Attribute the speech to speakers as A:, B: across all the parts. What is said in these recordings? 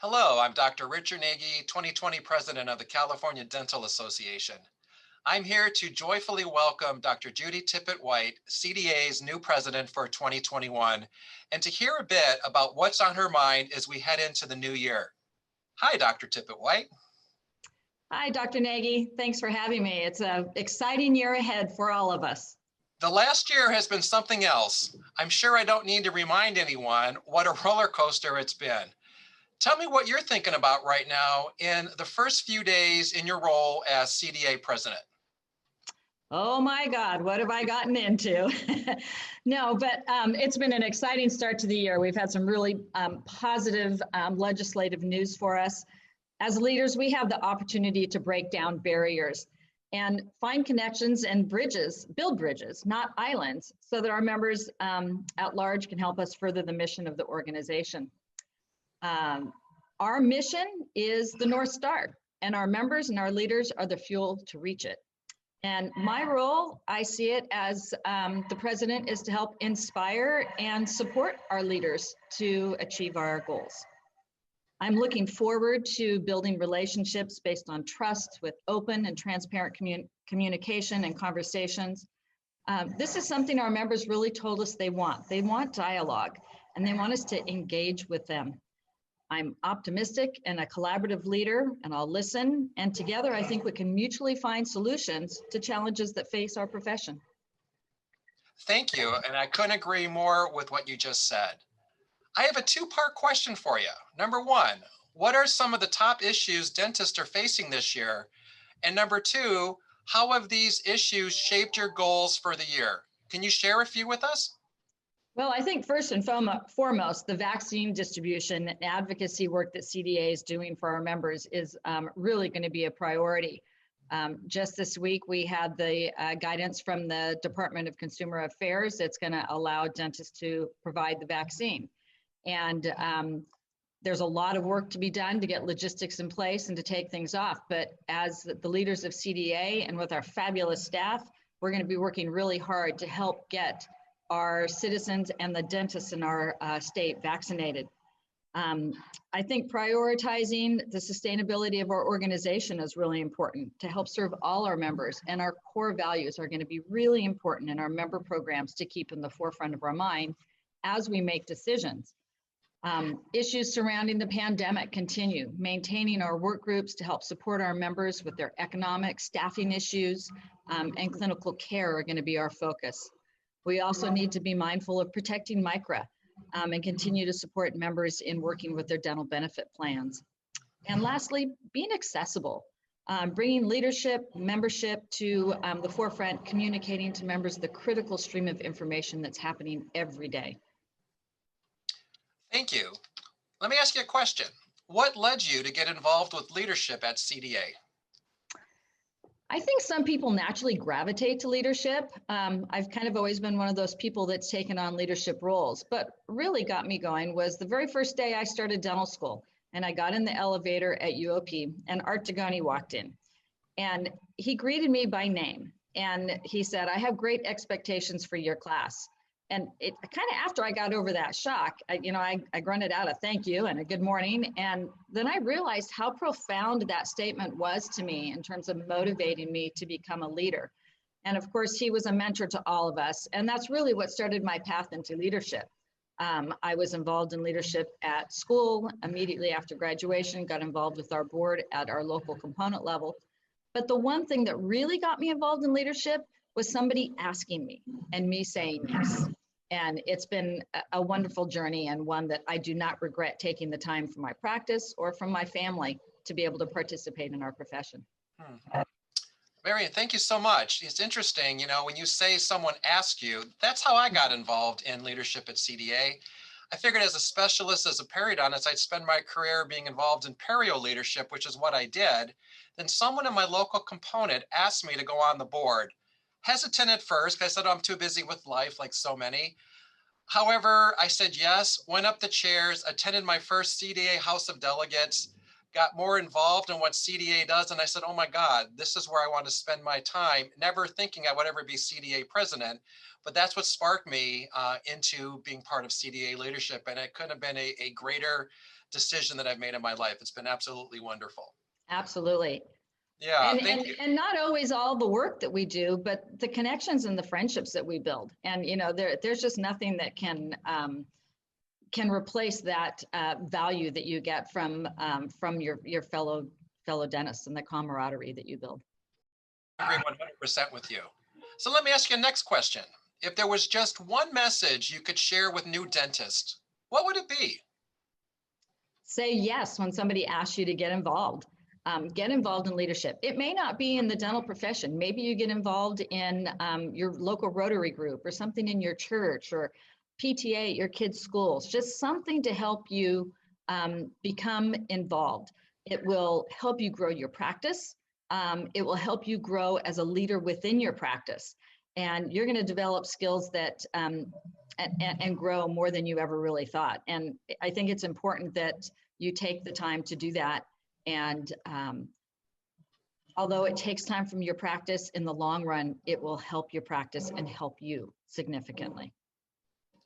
A: Hello, I'm Dr. Richard Nagy, 2020 President of the California Dental Association. I'm here to joyfully welcome Dr. Judee Tippett-Whyte, CDA's new president for 2021, and to hear a bit about what's on her mind as we head into the new year. Hi, Dr. Tippett-Whyte.
B: Hi, Dr. Nagy. Thanks for having me. It's an exciting year ahead for all of us.
A: The last year has been something else. I'm sure I don't need to remind anyone what a roller coaster it's been. Tell me what you're thinking about right now in the first few days in your role as CDA president.
B: Oh my God, what have I gotten into? No, but it's been an exciting start to the year. We've had some really positive legislative news for us. As leaders, we have the opportunity to break down barriers and find connections and bridges, build bridges, not islands, so that our members at large can help us further the mission of the organization. Our mission is the North Star, and our members and our leaders are the fuel to reach it. And my role, I see it as the president, is to help inspire and support our leaders to achieve our goals. I'm looking forward to building relationships based on trust with open and transparent communication and conversations. This is something our members really told us they want. They want dialogue, and they want us to engage with them. I'm optimistic and a collaborative leader, and I'll listen. And together, I think we can mutually find solutions to challenges that face our profession.
A: Thank you, and I couldn't agree more with what you just said. I have a two-part question for you. Number one, what are some of the top issues dentists are facing this year? And number two, how have these issues shaped your goals for the year? Can you share a few with us?
B: Well, I think first and foremost, the vaccine distribution and advocacy work that CDA is doing for our members is really going to be a priority. Just this week, we had the guidance from the Department of Consumer Affairs that's going to allow dentists to provide the vaccine. And there's a lot of work to be done to get logistics in place and to take things off. But as the leaders of CDA and with our fabulous staff, we're going to be working really hard to help get our citizens and the dentists in our state vaccinated. I think prioritizing the sustainability of our organization is really important to help serve all our members, and our core values are going to be really important in our member programs to keep in the forefront of our mind as we make decisions. Issues surrounding the pandemic continue. Maintaining our work groups to help support our members with their economic, staffing issues, and clinical care are going to be our focus. We also need to be mindful of protecting MICRA and continue to support members in working with their dental benefit plans. And lastly, being accessible, bringing leadership, membership to the forefront, communicating to members the critical stream of information that's happening every day.
A: Thank you. Let me ask you a question. What led you to get involved with leadership at CDA?
B: I think some people naturally gravitate to leadership. I've kind of always been one of those people that's taken on leadership roles, but really got me going was the very first day I started dental school, and I got in the elevator at UOP, and Art Dagoni walked in, and he greeted me by name, and he said, "I have great expectations for your class." And it kind of, after I got over that shock, I grunted out a thank you and a good morning. And then I realized how profound that statement was to me in terms of motivating me to become a leader. And of course, he was a mentor to all of us. And that's really what started my path into leadership. I was involved in leadership at school immediately after graduation, got involved with our board at our local component level. But the one thing that really got me involved in leadership was somebody asking me and me saying yes. And it's been a wonderful journey, and one that I do not regret taking the time from my practice or from my family to be able to participate in our profession.
A: Marion, thank you so much. It's interesting, when you say someone asked you, that's how I got involved in leadership at CDA. I figured as a specialist, as a periodontist, I'd spend my career being involved in perio leadership, which is what I did. Then someone in my local component asked me to go on the board. Hesitant at first, because I said, I'm too busy with life, like so many. However, I said yes, went up the chairs, attended my first CDA House of Delegates, got more involved in what CDA does. And I said, oh my God, this is where I want to spend my time, never thinking I would ever be CDA president. But that's what sparked me into being part of CDA leadership. And it couldn't have been a greater decision that I've made in my life. It's been absolutely wonderful.
B: Absolutely.
A: Yeah,
B: And,
A: thank
B: and
A: you.
B: and not always all the work that we do, but the connections and the friendships that we build. And there's just nothing that can replace that value that you get from your fellow dentists and the camaraderie that you build.
A: I agree 100% with you. So let me ask you a next question. If there was just one message you could share with new dentists, what would it be?
B: Say yes when somebody asks you to get involved. Get involved in leadership. It may not be in the dental profession. Maybe you get involved in your local Rotary group or something in your church or PTA at your kids' schools. Just something to help you become involved. It will help you grow your practice. It will help you grow as a leader within your practice. And you're going to develop skills that and grow more than you ever really thought. And I think it's important that you take the time to do that. And although it takes time from your practice, in the long run, it will help your practice and help you significantly.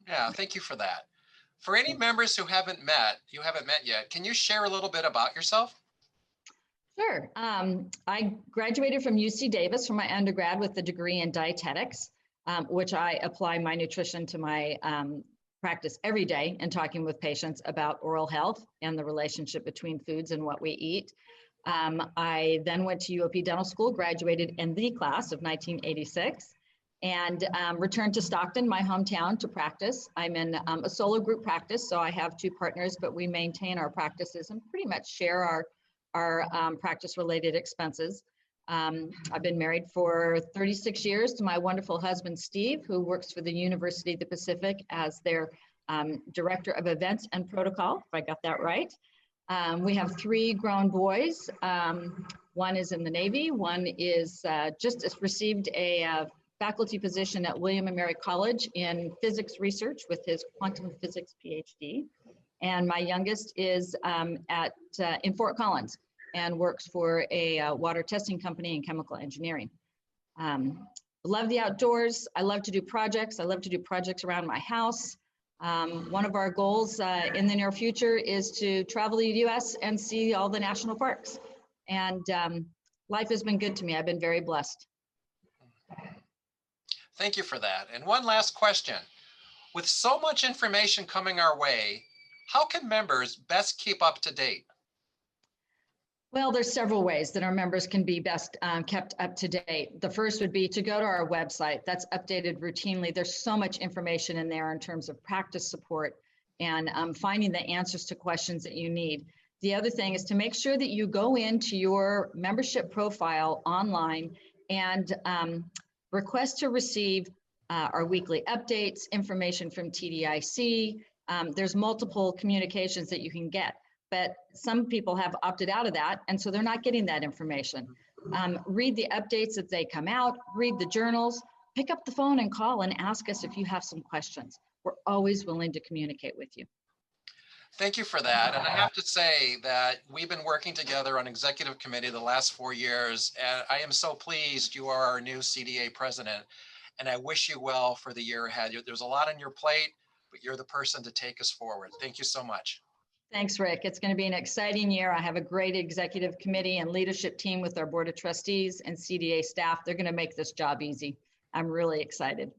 A: Yeah, thank you for that. For any members who haven't met yet, can you share a little bit about yourself?
B: Sure. I graduated from UC Davis for my undergrad with a degree in dietetics, which I apply my nutrition to my practice every day in talking with patients about oral health and the relationship between foods and what we eat. I then went to UOP Dental School, graduated in the class of 1986, and returned to Stockton, my hometown, to practice. I'm in a solo group practice, so I have two partners, but we maintain our practices and pretty much share our practice-related expenses. I've been married for 36 years to my wonderful husband, Steve, who works for the University of the Pacific as their Director of Events and Protocol, if I got that right. We have three grown boys. One is in the Navy, one is just received a faculty position at William & Mary College in physics research with his quantum physics PhD. And my youngest is in Fort Collins and works for a water testing company in chemical engineering. Love the outdoors. I love to do projects. I love to do projects around my house. One of our goals in the near future is to travel the US and see all the national parks. And life has been good to me. I've been very blessed.
A: Thank you for that. And one last question. With so much information coming our way, how can members best keep up to date?
B: Well, there's several ways that our members can be best kept up to date. The first would be to go to our website. That's updated routinely. There's so much information in there in terms of practice support and finding the answers to questions that you need. The other thing is to make sure that you go into your membership profile online and request to receive our weekly updates, information from TDIC. There's multiple communications that you can get. But some people have opted out of that, and so they're not getting that information. Read the updates as they come out, read the journals, pick up the phone and call and ask us if you have some questions. We're always willing to communicate with you.
A: Thank you for that. And I have to say that we've been working together on executive committee the last 4 years, and I am so pleased you are our new CDA president, and I wish you well for the year ahead. There's a lot on your plate, but you're the person to take us forward. Thank you so much.
B: Thanks, Rick. It's going to be an exciting year. I have a great executive committee and leadership team with our board of trustees and CDA staff. They're going to make this job easy. I'm really excited.